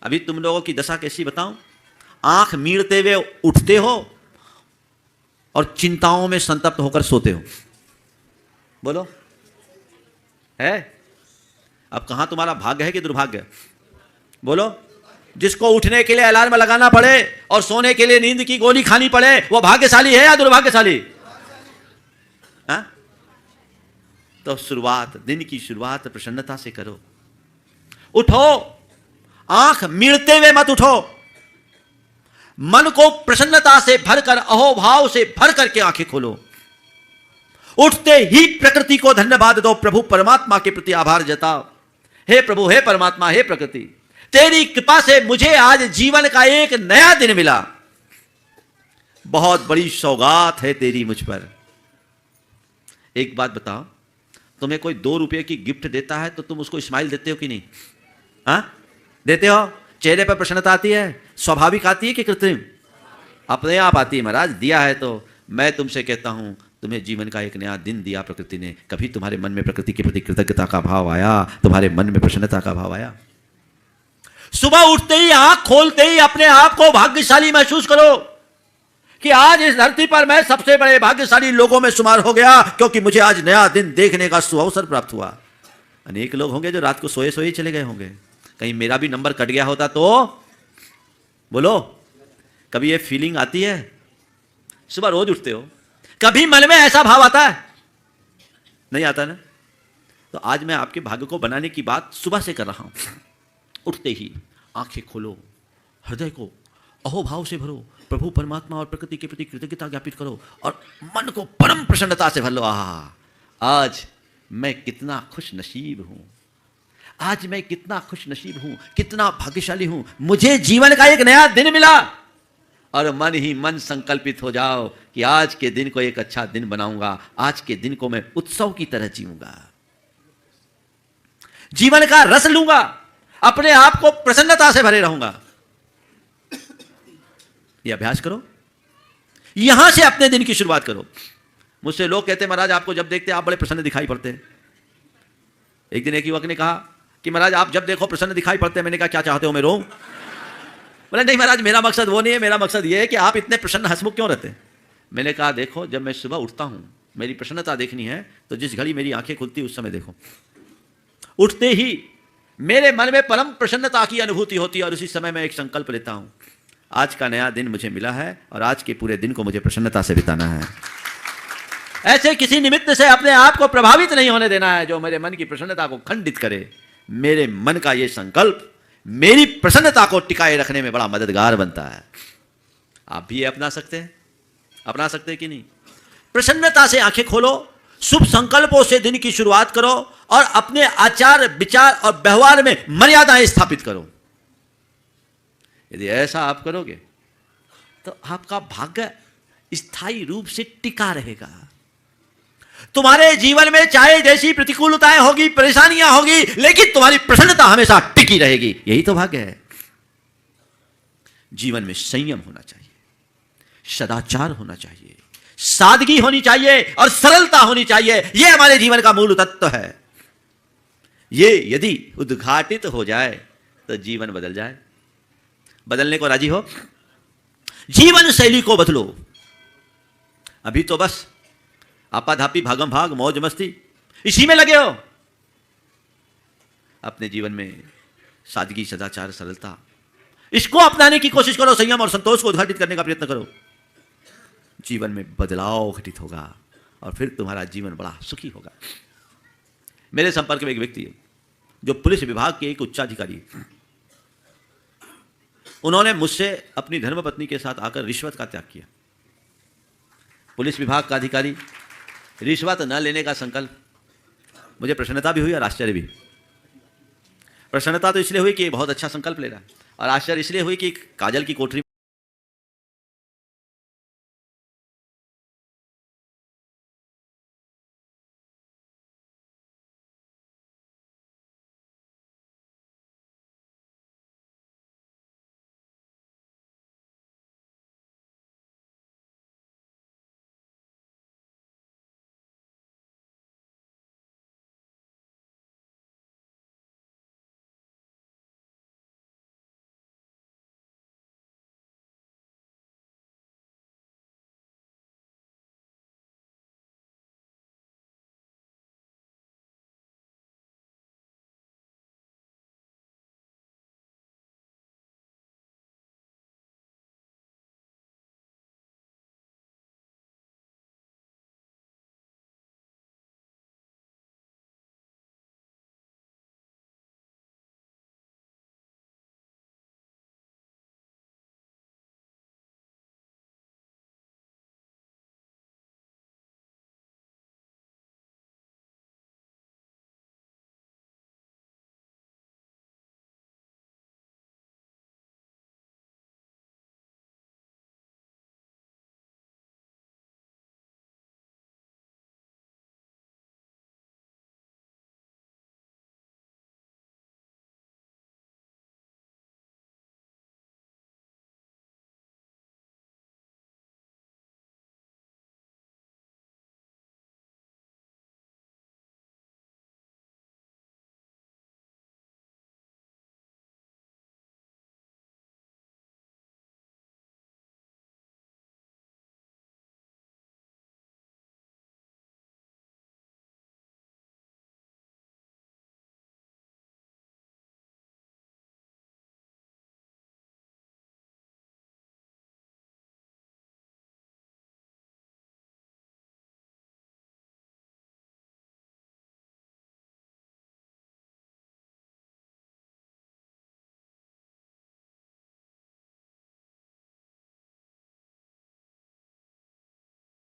अभी तुम लोगों की दशा कैसी बताऊं? आंख मीड़ते हुए उठते हो और चिंताओं में संतप्त होकर सोते हो। बोलो, है? अब कहां तुम्हारा भाग्य है कि दुर्भाग्य? बोलो। जिसको उठने के लिए अलार्म लगाना पड़े और सोने के लिए नींद की गोली खानी पड़े, वो भाग्यशाली है या दुर्भाग्यशाली? हाँ? तो शुरुआत, दिन की शुरुआत प्रसन्नता से करो। उठो, आंख मीड़ते हुए मत उठो। मन को प्रसन्नता से भरकर, अहोभाव से भर करके आंखें खोलो। उठते ही प्रकृति को धन्यवाद दो, प्रभु परमात्मा के प्रति आभार जताओ। हे प्रभु, हे परमात्मा, हे प्रकृति, तेरी कृपा से मुझे आज जीवन का एक नया दिन मिला। बहुत बड़ी सौगात है तेरी मुझ पर। एक बात बताओ, तुम्हें कोई 2 रुपये की गिफ्ट देता है तो तुम उसको स्माइल देते हो कि नहीं? हाँ, देते हो? चेहरे पर प्रसन्नता आती है? स्वाभाविक आती है कि कृत्रिम? अपने आप आती है महाराज। दिया है तो मैं तुमसे कहता हूं, तुम्हें जीवन का एक नया दिन दिया प्रकृति ने। कभी तुम्हारे मन में प्रकृति के प्रति कृतज्ञता का भाव आया? तुम्हारे मन में प्रसन्नता का भाव आया? सुबह उठते ही, आंख खोलते ही अपने आप को भाग्यशाली महसूस करो कि आज इस धरती पर मैं सबसे बड़े भाग्यशाली लोगों में शुमार हो गया, क्योंकि मुझे आज नया दिन देखने का सुअवसर प्राप्त हुआ। अनेक लोग होंगे जो रात को सोए सोए चले गए होंगे। कहीं मेरा भी नंबर कट गया होता तो? बोलो, कभी ये फीलिंग आती है? सुबह रोज उठते हो, कभी मन में ऐसा भाव आता है? नहीं आता ना? तो आज मैं आपके भाग्य को बनाने की बात सुबह से कर रहा हूं। उठते ही आंखें खोलो, हृदय को अहोभाव से भरो, प्रभु परमात्मा और प्रकृति के प्रति कृतज्ञता ज्ञापित करो और मन को परम प्रसन्नता से भर लो। आज मैं कितना खुश नसीब हूं, आज मैं कितना खुश नसीब हूं, कितना भाग्यशाली हूं, मुझे जीवन का एक नया दिन मिला। और मन ही मन संकल्पित हो जाओ कि आज के दिन को एक अच्छा दिन बनाऊंगा, आज के दिन को मैं उत्सव की तरह जीऊंगा, जीवन का रस लूंगा, अपने आप को प्रसन्नता से भरे रहूंगा। यह अभ्यास करो, यहां से अपने दिन की शुरुआत करो। मुझसे लोग कहते हैं, महाराज आपको जब देखते आप बड़े प्रसन्न दिखाई पड़ते हैं। एक दिन एक युवक ने कहा कि महाराज आप जब देखो प्रसन्न दिखाई पड़ते हैं। मैंने कहा क्या चाहते हो, मैं रोऊं? बोले नहीं महाराज, मेरा मकसद वो नहीं है, मेरा मकसद ये है कि आप इतने प्रसन्न हंसमुख क्यों रहते हैं। मैंने कहा देखो, जब मैं सुबह उठता हूं, मेरी प्रसन्नता देखनी है तो जिस घड़ी मेरी आंखें खुलती उस समय देखो। उठते ही मेरे मन में परम प्रसन्नता की अनुभूति होती है और उसी समय मैं एक संकल्प लेता हूं, आज का नया दिन मुझे मिला है और आज के पूरे दिन को मुझे प्रसन्नता से बिताना है। ऐसे किसी निमित्त से अपने आप को प्रभावित नहीं होने देना है जो मेरे मन की प्रसन्नता को खंडित करे। मेरे मन का यह संकल्प मेरी प्रसन्नता को टिकाए रखने में बड़ा मददगार बनता है। आप भी ये अपना सकते हैं? अपना सकते हैं कि नहीं? प्रसन्नता से आंखें खोलो, शुभ संकल्पों से दिन की शुरुआत करो और अपने आचार विचार और व्यवहार में मर्यादाएं स्थापित करो। यदि ऐसा आप करोगे तो आपका भाग्य स्थायी रूप से टिका रहेगा। तुम्हारे जीवन में चाहे जैसी प्रतिकूलताएं होगी, परेशानियां होगी, लेकिन तुम्हारी प्रसन्नता हमेशा टिकी रहेगी। यही तो भाग्य है। जीवन में संयम होना चाहिए, सदाचार होना चाहिए, सादगी होनी चाहिए और सरलता होनी चाहिए। यह हमारे जीवन का मूल तत्व है। ये यदि उद्घाटित हो जाए तो जीवन बदल जाए। बदलने को राजी हो? जीवन शैली को बदलो। अभी तो बस आपाधापी, भागम भाग, मौज मस्ती, इसी में लगे हो। अपने जीवन में सादगी, सदाचार, सरलता, इसको अपनाने की कोशिश करो। संयम और संतोष को उद्घाटित करने का प्रयत्न करो। जीवन में बदलाव घटित होगा और फिर तुम्हारा जीवन बड़ा सुखी होगा। मेरे संपर्क में एक व्यक्ति है जो पुलिस विभाग के एक उच्चाधिकारी है। उन्होंने मुझसे अपनी धर्मपत्नी के साथ आकर रिश्वत का त्याग किया। पुलिस विभाग का अधिकारी, रिश्वत न लेने का संकल्प। मुझे प्रसन्नता भी हुई और आश्चर्य भी। प्रसन्नता तो इसलिए हुई कि बहुत अच्छा संकल्प ले रहा है, और आश्चर्य इसलिए हुई कि काजल की कोठरी